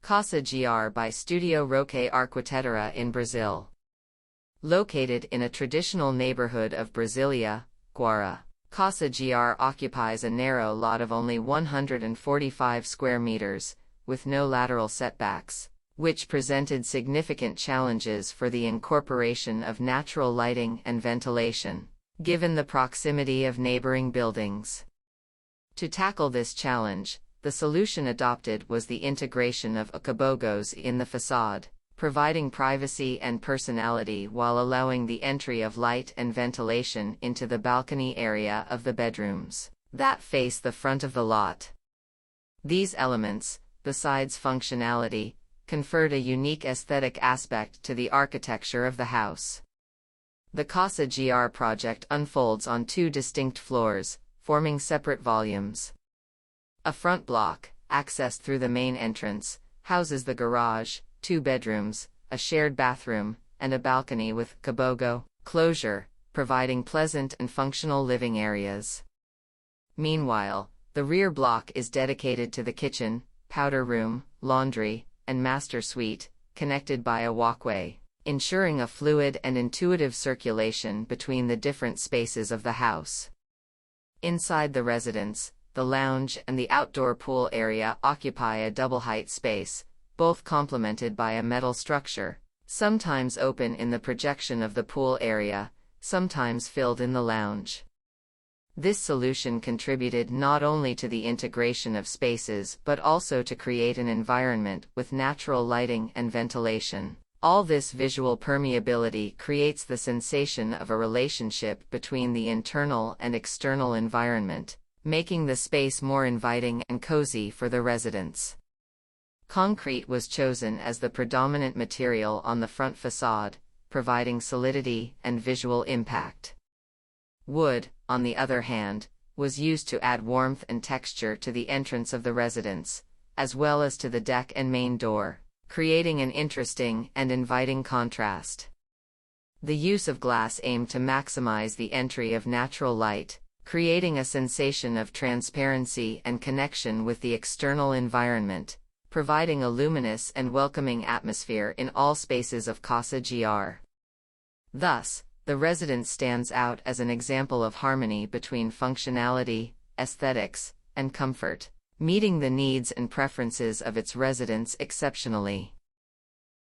Casa GR by Studio Roque Arquitetura in Brazil. Located in a traditional neighborhood of Brasília, Guará, Casa GR occupies a narrow lot of only 145 square meters, with no lateral setbacks, which presented significant challenges for the incorporation of natural lighting and ventilation, given the proximity of neighboring buildings. To tackle this challenge, the solution adopted was the integration of cobogós in the facade, providing privacy and personality while allowing the entry of light and ventilation into the balcony area of the bedrooms that face the front of the lot. These elements, besides functionality, conferred a unique aesthetic aspect to the architecture of the house. The Casa GR project unfolds on two distinct floors, forming separate volumes. A front block, accessed through the main entrance, houses the garage, 2 bedrooms, a shared bathroom, and a balcony with cobogó closure, providing pleasant and functional living areas. Meanwhile, the rear block is dedicated to the kitchen, powder room, laundry, and master suite, connected by a walkway, ensuring a fluid and intuitive circulation between the different spaces of the house. Inside the residence, the lounge and the outdoor pool area occupy a double-height space, both complemented by a metal structure, sometimes open in the projection of the pool area, sometimes filled in the lounge. This solution contributed not only to the integration of spaces but also to create an environment with natural lighting and ventilation. All this visual permeability creates the sensation of a relationship between the internal and external environment, making the space more inviting and cozy for the residents. Concrete was chosen as the predominant material on the front facade, providing solidity and visual impact. Wood, on the other hand, was used to add warmth and texture to the entrance of the residence, as well as to the deck and main door, creating an interesting and inviting contrast. The use of glass aimed to maximize the entry of natural light, creating a sensation of transparency and connection with the external environment, providing a luminous and welcoming atmosphere in all spaces of Casa GR. Thus, the residence stands out as an example of harmony between functionality, aesthetics, and comfort, meeting the needs and preferences of its residents exceptionally.